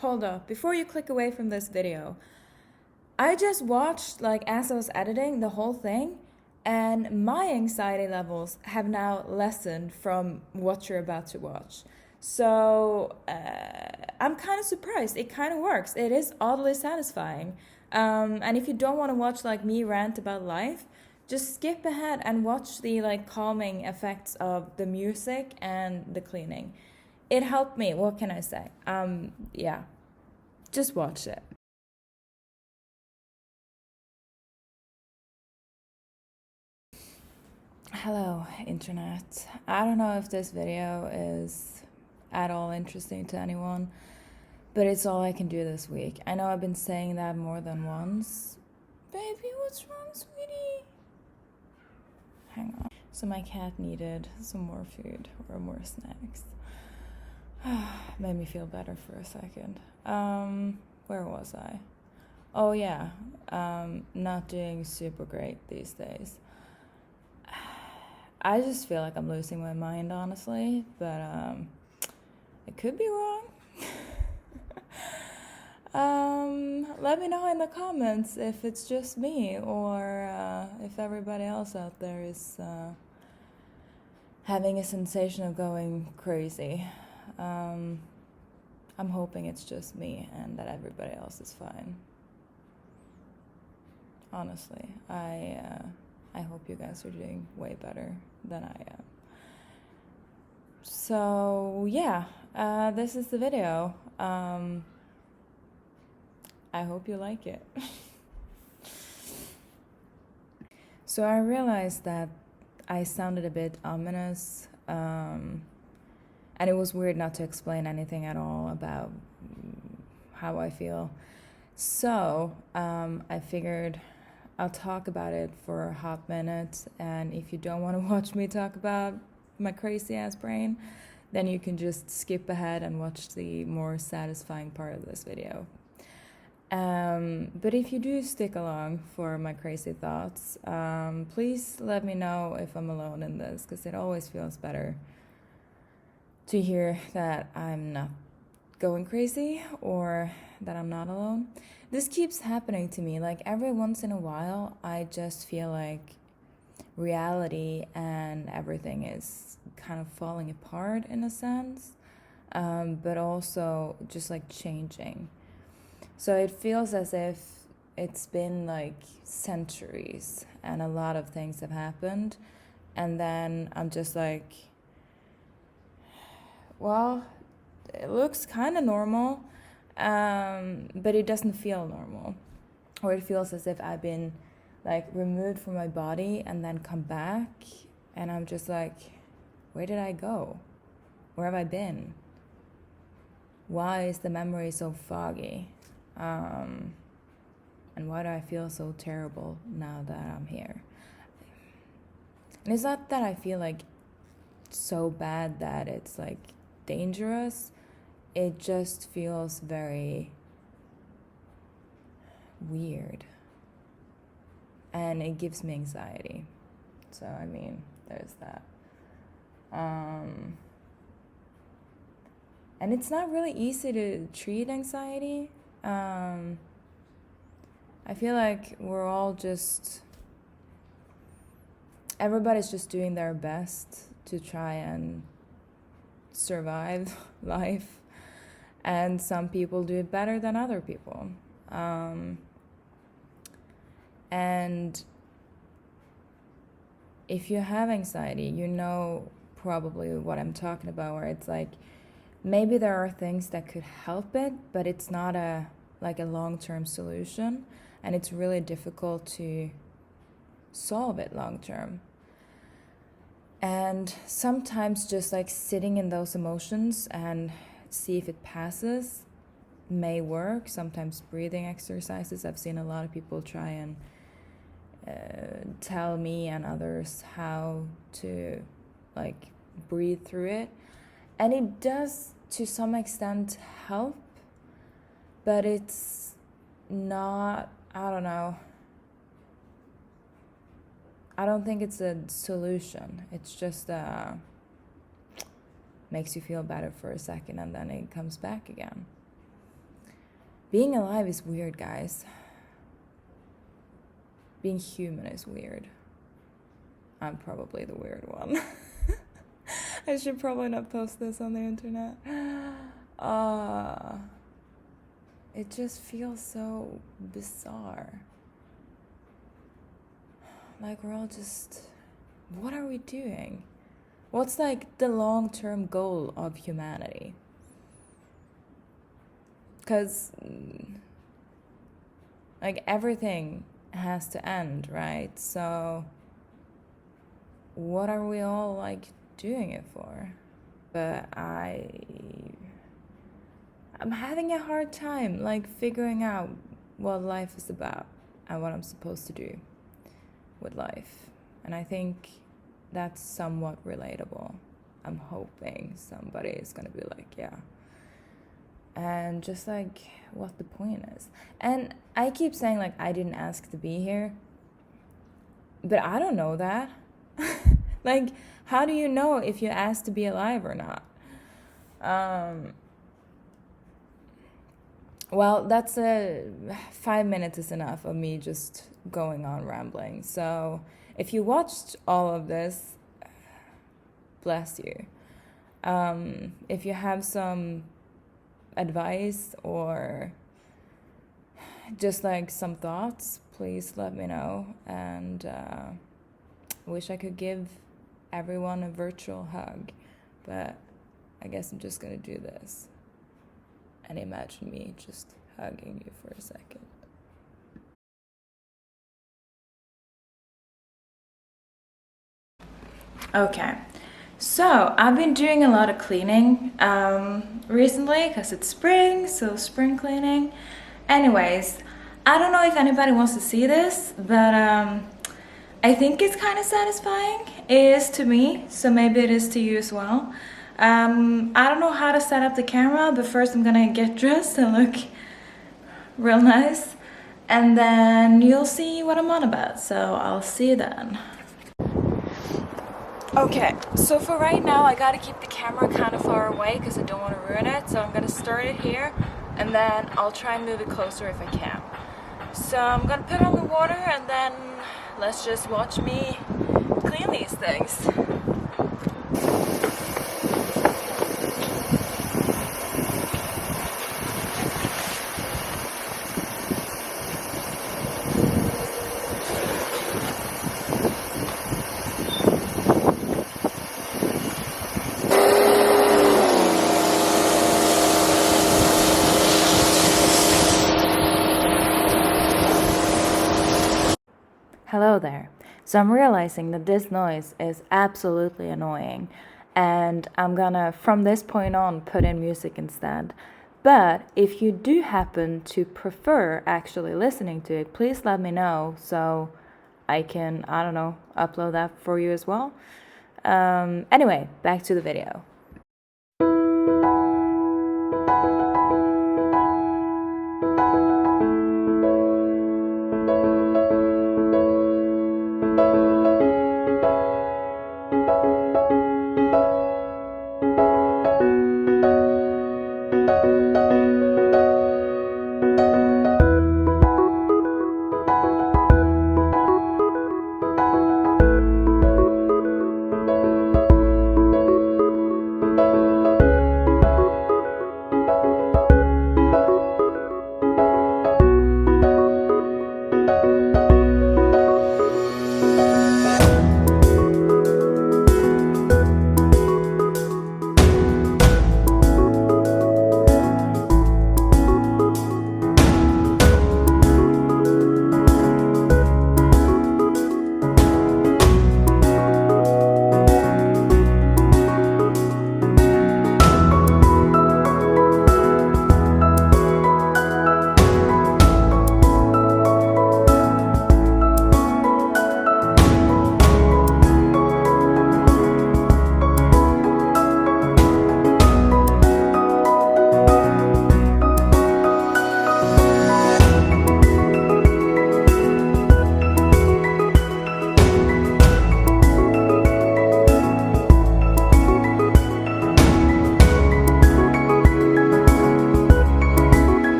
hold up, before you click away from this video, I just watched, like, as I was editing the whole thing, and my anxiety levels have now lessened from what you're about to watch. So I'm kind of surprised. It kind of works. It is oddly satisfying. And if you don't want to watch like me rant about life, just skip ahead and watch the like calming effects of the music and the cleaning. It helped me. What can I say? Yeah, just watch it. Hello, internet. I don't know if this video is at all interesting to anyone, but it's all I can do this week. I know I've been saying that more than once. Baby, what's wrong, sweetie? Hang on. So my cat needed some more food or more snacks. Made me feel better for a second. Where was I? Oh yeah, not doing super great these days. I just feel like I'm losing my mind, honestly, but I could be wrong. Let me know in the comments if it's just me or if everybody else out there is having a sensation of going crazy. I'm hoping it's just me and that everybody else is fine. Honestly, I hope you guys are doing way better than I am. So yeah, this is the video. I hope you like it. So I realized that I sounded a bit ominous, and it was weird not to explain anything at all about how I feel. So I figured I'll talk about it for a hot minute, and if you don't want to watch me talk about my crazy ass brain, then you can just skip ahead and watch the more satisfying part of this video. But if you do stick along for my crazy thoughts, please let me know if I'm alone in this, because it always feels better to hear that I'm not going crazy or that I'm not alone. This keeps happening to me. Like every once in a while, I just feel like reality and everything is kind of falling apart in a sense, but also just like changing. So it feels as if it's been like centuries and a lot of things have happened, and then I'm just like, well, it looks kind of normal, but it doesn't feel normal. Or it feels as if I've been like removed from my body and then come back, and I'm just like, where did I go? Where have I been? Why is the memory so foggy? And why do I feel so terrible now that I'm here? And it's not that I feel like so bad that it's like dangerous. It just feels very weird. And it gives me anxiety. So, I mean, there's that. And it's not really easy to treat anxiety. I feel like we're all just, everybody's just doing their best to try and survive life, and some people do it better than other people. And if you have anxiety, you know probably what I'm talking about, where it's like maybe there are things that could help it, but it's not a long-term solution, and it's really difficult to solve it long-term. And sometimes just like sitting in those emotions and see if it passes may work. Sometimes breathing exercises. I've seen a lot of people try and tell me and others how to like breathe through it, and it does to some extent help, but it's not, I don't know, I don't think it's a solution. It's just makes you feel better for a second and then it comes back again. being alive is weird, guys. Being human is weird. I'm probably the weird one. I should probably not post this on the internet. It just feels so bizarre. Like we're all just, what are we doing? What's like the long-term goal of humanity? Because like everything has to end, right? So what are we all like doing it for? But I'm having a hard time like figuring out what life is about and what I'm supposed to do with life. And I think that's somewhat relatable. I'm hoping somebody is gonna be like, yeah. And just like what the point is. And I keep saying like I didn't ask to be here, but I don't know that. Like, how do you know if you asked to be alive or not? Well, that's 5 minutes is enough of me just going on rambling. So if you watched all of this, bless you. If you have some advice or just like some thoughts, please let me know. And wish I could give everyone a virtual hug, but I guess I'm just gonna do this and imagine me just hugging you for a second. Okay, so I've been doing a lot of cleaning recently because it's spring, so spring cleaning. Anyways, I don't know if anybody wants to see this, but I think it's kind of satisfying. It is to me, so maybe it is to you as well. I don't know how to set up the camera, but first I'm gonna get dressed and look real nice, and then you'll see what I'm on about, so I'll see you then. Okay, so for right now I gotta keep the camera kind of far away because I don't want to ruin it, so I'm gonna start it here and then I'll try and move it closer if I can. So I'm gonna put on the water and then let's just watch me clean these things. Hello there. So I'm realizing that this noise is absolutely annoying, and I'm gonna, from this point on, put in music instead. But if you do happen to prefer actually listening to it, please let me know so I can, I don't know, upload that for you as well. Anyway, back to the video.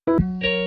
you.